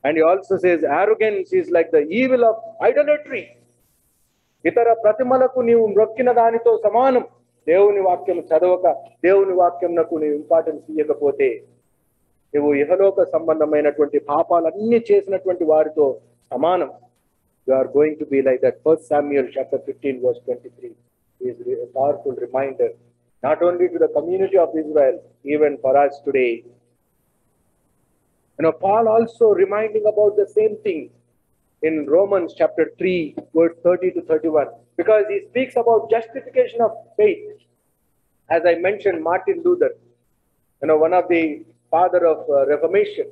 And he also says arrogance is like the evil of idolatry. Itara pratimalaku neevu mrokkina danito samanam. దేవుని వాక్యం చదవక, దేవుని వాక్యంకు నీవు importance ఇవ్వకపోతే, నువ్వు ఇహలోక సంబంధమైనటువంటి పాపాలన్నీ చేసినటువంటి వారితో సమానం. You are going to be like that. 1 Samuel chapter 15 verse 23 is a powerful reminder, not only to the community of Israel, even for us today. Paul also reminding about the same thing in Romans chapter 3 verse 30 to 31, because he speaks about justification of faith. As I mentioned, Martin Luther, one of the father of Reformation,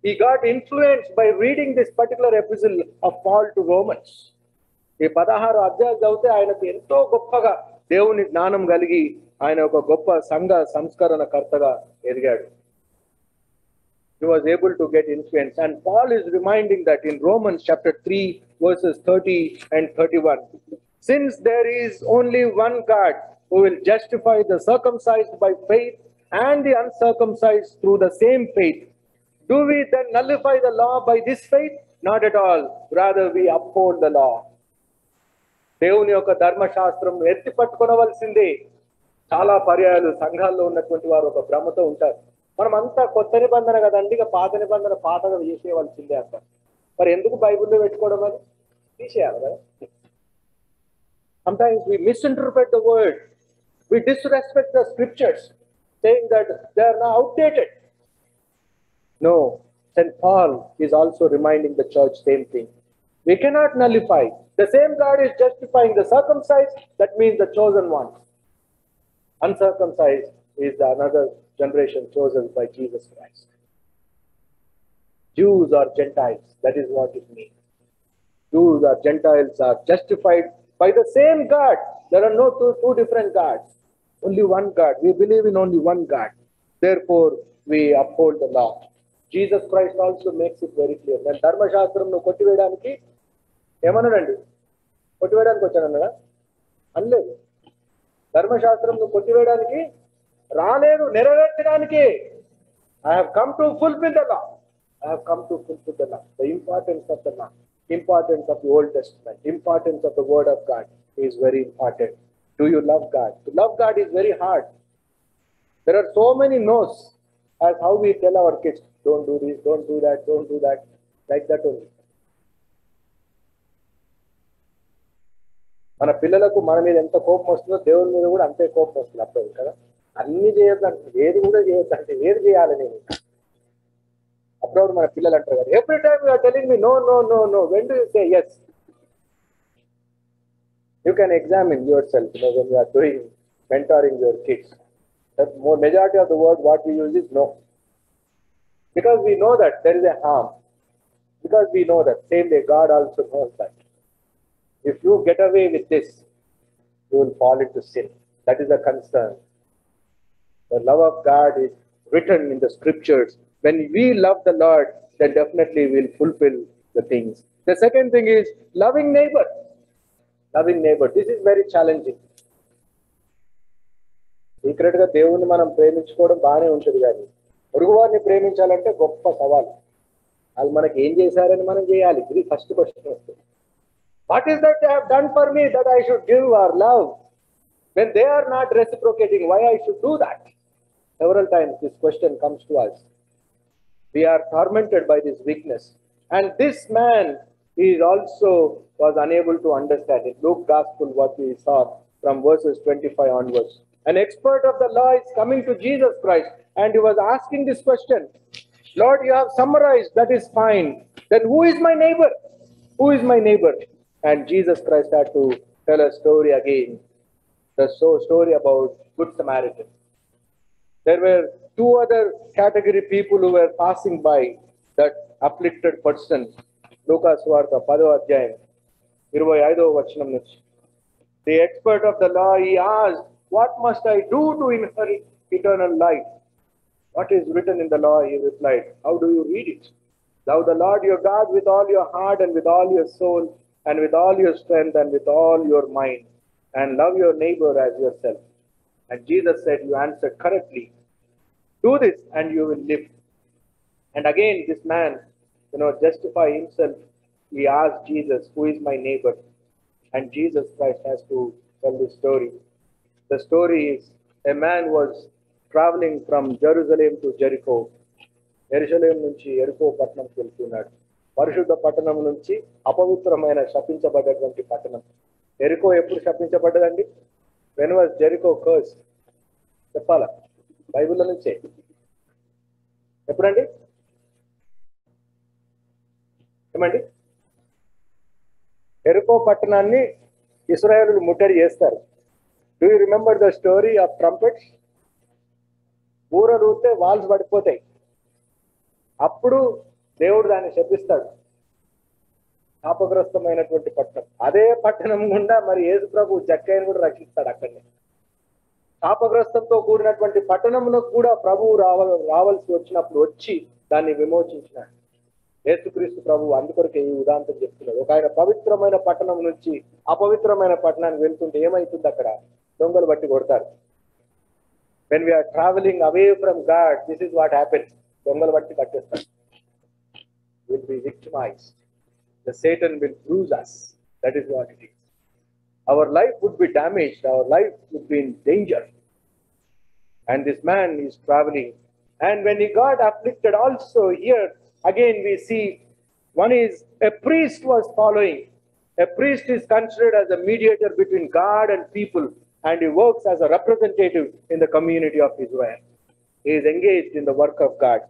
he got influenced by reading this particular epistle of Paul to Romans. ఈ 16 అధ్యాయాలు చదివితే ఆయనకు ఎంతో గొప్పగా దేవుని జ్ఞానం కలిగి ఆయన ఒక గొప్ప సంఘ సంస్కరణకర్తగా ఎదిగాడు. He was able to get influence, and Paul is reminding that in Romans chapter 3 verses 30 and 31. Since there is only one God who will justify the circumcised by faith and the uncircumcised through the same faith, do we then nullify the law by this faith? Not at all. Rather, we uphold the law. దేవుని యొక్క ధర్మశాస్త్రం ఎత్తి పట్టుకొనవలసిందే. చాలా పర్యాయాలు సంఘాల్లో ఉన్నటువంటి వారు ఒక భ్రమతో ఉంటారు. మనం అంతా కొత్త నిబంధన కదండి, ఇక పాత నిబంధన పాతగా చేసేయవలసిందే అంటారు. మరి ఎందుకు బైబిల్లో పెట్టుకోవడం అని తీసేయాలి కదా. Sometimes we misinterpret the word. We disrespect the scriptures, saying that they are now outdated. No, St. Paul is also reminding the church same thing. We cannot nullify. The same God is justifying the circumcised, that means the chosen one. Uncircumcised is another generation chosen by Jesus Christ. Jews or Gentiles, that is what it means. Jews or Gentiles are justified by the same God. There are no two different gods. Only one God. We believe in only one God. Therefore, we uphold the law. Jesus Christ also makes it very clear. నేను ధర్మశాస్త్రంను కొట్టివేయడానికి ఏమన్నాడండి? కొట్టివేయడానికి వచ్చానన్నాడా? అనలేదు. ధర్మశాస్త్రంను కొట్టివేయడానికి రాలేదు, నెరవేర్చడానికి. I have come to fulfill the law. I have come to fulfill the law. The importance of the law, importance of the Old Testament, importance of the Word of God is very important. Do you love God? To love God is very hard. There are so many no's, as how we tell our kids, don't do this, don't do that, don't do that, like that only. మన పిల్లలకు మన మీద ఎంత కోపం వస్తుందో దేవుని మీద కూడా అంతే కోపం వస్తుంది అప్పుడు కదా. అన్ని చేయొద్దంటే ఏది కూడా చేయొద్దంటే ఏది చేయాలి నేను. అప్పుడు మన పిల్లలు అంటారు కదా, every time you are telling me no no no no, when do you say yes? You can examine yourself, when you are doing mentoring your kids. The majority of the word what we use is no. Because we know that there is a harm. Because we know that. Same way God also knows that. If you get away with this, you will fall into sin. That is a concern. The love of God is written in the scriptures. When we love the Lord, then definitely we will fulfill the things. The second thing is loving neighbor. Loving neighbor. This is very challenging. Secret గా దేవుణ్ణి మనం ప్రేమించుకోవడం బాగానే ఉంటుంది, కానీ పొరుగువారిని ప్రేమించాలంటే గొప్ప సవాల్. వాళ్ళు మనకి ఏం చేశారని మనం చేయాలి. ఇది ఫస్ట్ క్వశ్చన్ వస్తుంది. What is that they have done for me that I should give or love? When they are not reciprocating, why I should do that? Several times this question comes to us. We are tormented by this weakness. And this man is also was unable to understand. In Luke Gospel, what we saw from verses 25 onwards. An expert of the law is coming to Jesus Christ and he was asking this question. Lord, you have summarized, that is fine. Then who is my neighbor? Who is my neighbor? And Jesus Christ had to tell a story again. The story about Good Samaritan. There were two other category people who were passing by that afflicted person. Lucas Vartha 10వ అధ్యాయం 25వ వచనం నుంచి. The expert of the law, he asked, what must I do to inherit eternal life? What is written in the law? He replied, how do you read it? Love the Lord your God with all your heart and with all your soul and with all your strength and with all your mind, and love your neighbor as yourself. And Jesus said, you answered correctly. Do this and you will live. And again, this man, justify himself. He asked Jesus, who is my neighbor? And Jesus Christ has to tell this story. The story is, a man was traveling from Jerusalem to Jericho. Jerusalem నుంచి ఎరుకో పట్టణంకి వెళ్తున్నాడు. పరిశుద్ధ పట్టణం నుంచి అపవిత్రమైన శపించబడ్డటువంటి పట్టణం. ఎరుకో ఎప్పుడు శపించబడ్డదండి? When was Jericho cursed? చెప్పాలా? బైబిల్లో నుంచే. ఎప్పుడండి? ఏమండి? ఎరుకో పట్టణాన్ని ఇశ్రాయేలులు ముట్టడి చేస్తారు. Do you remember the story of trumpets? ఊరూతే వాల్స్ పడిపోతాయి. అప్పుడు దేవుడు దాన్ని శపిస్తాడు. శాపగ్రస్తమైనటువంటి పట్టణం. అదే పట్టణం గుండా మరి యేసు ప్రభు జక్కయ్యను కూడా రక్షిస్తాడు. అక్కడనే శాపగ్రస్తంతో కూడినటువంటి పట్టణంలో కూడా ప్రభువు రావాల్సి వచ్చినప్పుడు వచ్చి దాన్ని విమోచించినాడు యేసుక్రీస్తు ప్రభు. అందుకొరకే ఈ ఉదాంతం చెప్తున్నాడు. ఒక ఆయన పవిత్రమైన పట్టణం నుంచి అపవిత్రమైన పట్టణానికి వెళ్తుంటే ఏమైతుంది? అక్కడ దొంగలు బట్టి కొడతారు. When we are traveling away from God, this is what happens. దొంగలు బట్టి కట్టేస్తారు. Will be victimized. The Satan will bruise us. That is what it is. Our life would be damaged. Our life would be in danger. And this man is traveling. And when he got afflicted also here, again we see one is a priest was following. A priest is considered as a mediator between God and people. And he works as a representative in the community of Israel. He is engaged in the work of God.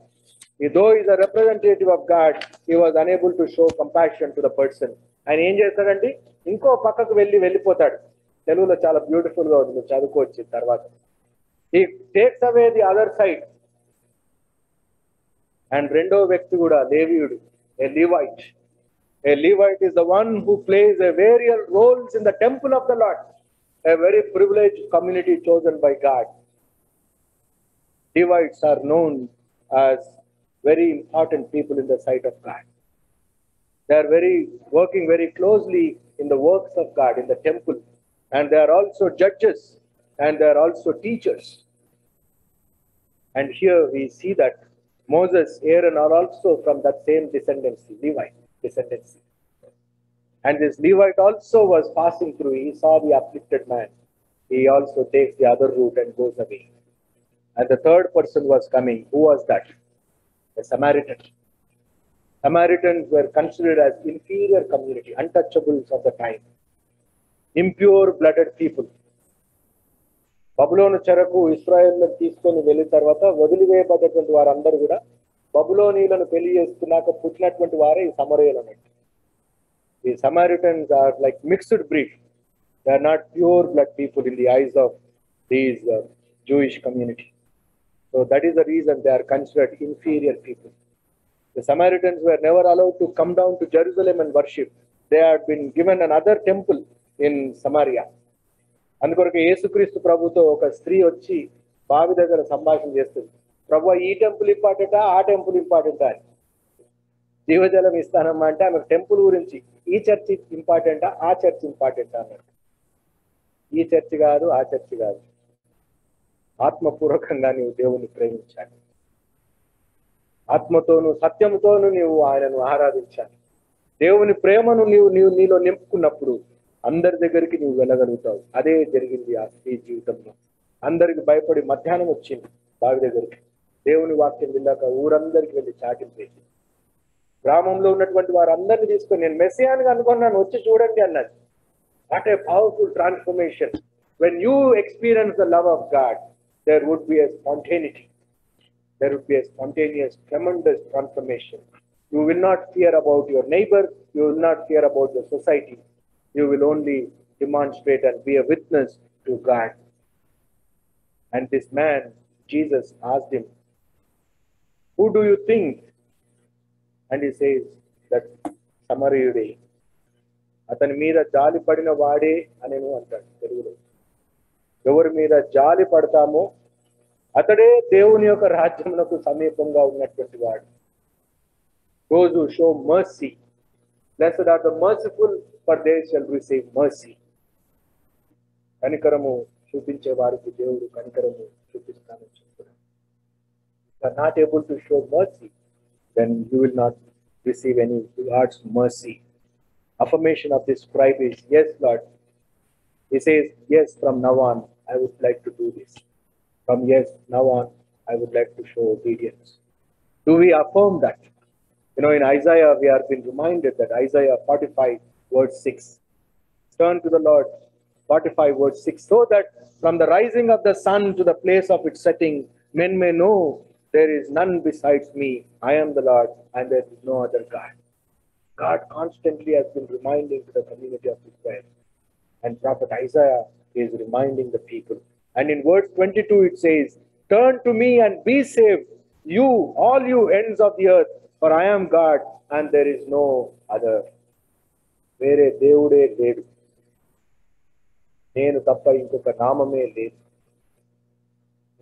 Though he is a representative of God, he was unable to show compassion to the person. ఆయన ఏం చేస్తాడంటే ఇంకో పక్కకు వెళ్ళిపోతాడు. తెలుగులో చాలా beautiful గా ఉంది, చదువుకోవచ్చు తర్వాత. He takes away the other side. And రెండో వ్యక్తి కూడా లేవీయుడు, a Levite. A Levite is the one who plays a various roles in the temple of the Lord. A very privileged community chosen by God. Levites are known as very important people in the sight of God. They are working very closely in the works of God in the temple, and they are also judges and they are also teachers. And here we see that Moses, Aaron are also from that same descendancy, Levite descendancy. And this Levite also was passing through. He saw the afflicted man. He also takes the other route and goes away. And the third person was coming. Who was that? A Samaritan. Samaritans were considered as inferior community, untouchables of the time, impure blooded people. బబులోను చెరకు ఇశ్రాయేలును తీసుకొని వెళ్ళిన తర్వాత వదిలివేయబడ్డటువంటి వారందరూ కూడా బబులోనీలను పెళ్లి చేసుకున్నాక పుట్టినటువంటి వారే ఈ సమరయులు అన్నట్టు. The Samaritans are like mixed breed. They are not pure blood people in the eyes of these Jewish community. So that is the reason they are considered inferior people. The Samaritans were never allowed to come down to Jerusalem and worship. They had been given another temple in Samaria. అందుకొరకు యేసుక్రీస్తు ప్రభుతో ఒక స్త్రీ వచ్చి బావి దగ్గర సంభాషణ చేస్తుంది. ప్రభు, ఈ టెంపుల్ ఇంపార్టెంటా ఆ టెంపుల్ ఇంపార్టెంటా అని. జీవజలం ఇస్తానమ్మా అంటే ఆమె టెంపుల్ గురించి, ఈ చర్చ్ ఇంపార్టెంటా ఆ చర్చ్ ఇంపార్టెంటా అన్నట్టు. ఈ చర్చ్ కాదు ఆ చర్చ్ కాదు, ఆత్మపూర్వకంగా నీవు దేవుని ప్రేమించాలి. ఆత్మతోను సత్యముతోను నీవు ఆయనను ఆరాధించాలి. దేవుని ప్రేమను నీలో నింపుకున్నప్పుడు అందరి దగ్గరికి నువ్వు వెళ్ళగలుగుతావు. అదే జరిగింది ఆ స్త్రీ జీవితంలో. అందరికి భయపడి మధ్యాహ్నం వచ్చింది బావి దగ్గరికి. దేవుని వాక్యం వెళ్ళాక ఊరందరికి వెళ్ళి చాటింపేసి గ్రామంలో ఉన్నటువంటి వారందరినీ తీసుకొని నేను మెస్సియాని అనుకున్నాను, వచ్చి చూడండి అన్నది. What a powerful transformation. When you experience the love of God, there would be a spontaneity. There would be a spontaneous, tremendous transformation. You will not fear about your neighbor. You will not fear about the society. You will only demonstrate and be a witness to God. And this man, Jesus asked him, who do you think? And he says that Samariyude. అతని మీద జాలి పడిన వాడే అని అంటాడు తెలుగులో. ఎవరి మీద జాలి పడతామో అతడే దేవుని యొక్క రాజ్యమునకు సమీపంగా ఉన్నటువంటి వాడు. Those who show mercy, blessed are the merciful, for they shall receive mercy. కనికరము చూపించే వారికి దేవుడు కనికరము చూపిస్తానని చెప్తున్నాడు. If you are not able to show mercy, then you will not receive any God's mercy. Affirmation of this scribe is, yes, Lord. He says, yes, from now on, I would like to do this. From yes, now on, I would like to show obedience. Do we affirm that? You know, in Isaiah, we have been reminded that Isaiah 45, verse 6. Turn to the Lord, 45, verse 6. So that from the rising of the sun to the place of its setting, men may know there is none besides me. I am the Lord, and there is no other God. God constantly has been reminding to the community of Israel. And Prophet Isaiah is reminding the people. And in verse 22 it says, turn to me and be saved, you, all you ends of the earth, for I am God and there is no other. Vere Devude ledu. Nenu tappa inkoka namame ledu.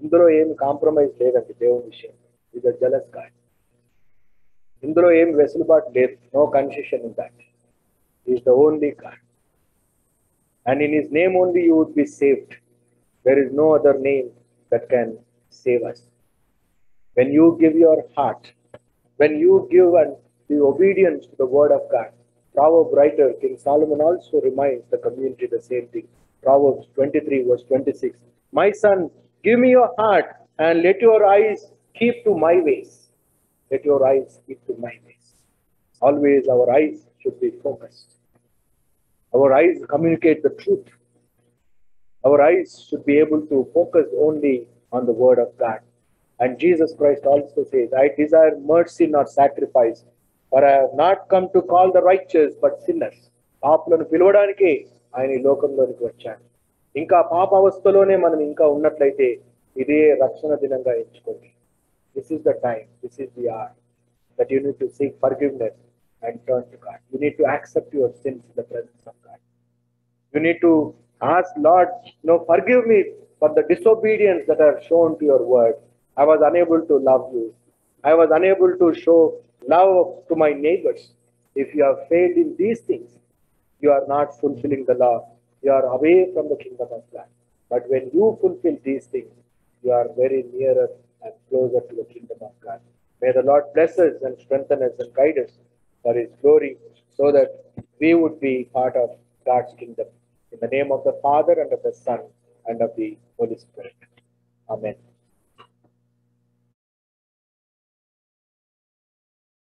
Indulo em compromise ledandi Devuni vishayam. He is a jealous God. Indulo em vesulubaatu ledu. No concession in that. He is the only God. And in his name only you would be saved. There is no other name that can save us. When you give your heart, when you give and the obedience to the word of God, Proverbs writer King Solomon also reminds the community the same thing. Proverbs 23 verse 26. My son, give me your heart and let your eyes keep to my ways. Let your eyes keep to my ways. Always our eyes should be focused. Our eyes communicate the truth. Our eyes should be able to focus only on the word of God. And Jesus Christ also says, I desire mercy, not sacrifice, for I have not come to call the righteous, but sinners. పాపులను పిలవడానికే ఆయన ఈ లోకంలోనికి వచ్చాడు. ఇంకా పాప అవస్థలోనే మనం ఇంకా ఉన్నట్లయితే ఇదే రక్షణ దినంగా ఎంచుకోండి. This is the time, this is the hour that you need to seek forgiveness and turn to God. You need to accept your sins in the presence of God. You need to ask, Lord, forgive me for the disobedience that I have shown to your word. I was unable to love you. I was unable to show love to my neighbors. If you have failed in these things, you are not fulfilling the law. You are away from the kingdom of God. But when you fulfill these things, you are very nearer and closer to the kingdom of God. May the Lord bless us and strengthen us and guide us for his glory, so that we would be part of God's kingdom. In the name of the Father, and of the Son, and of the Holy Spirit. Amen.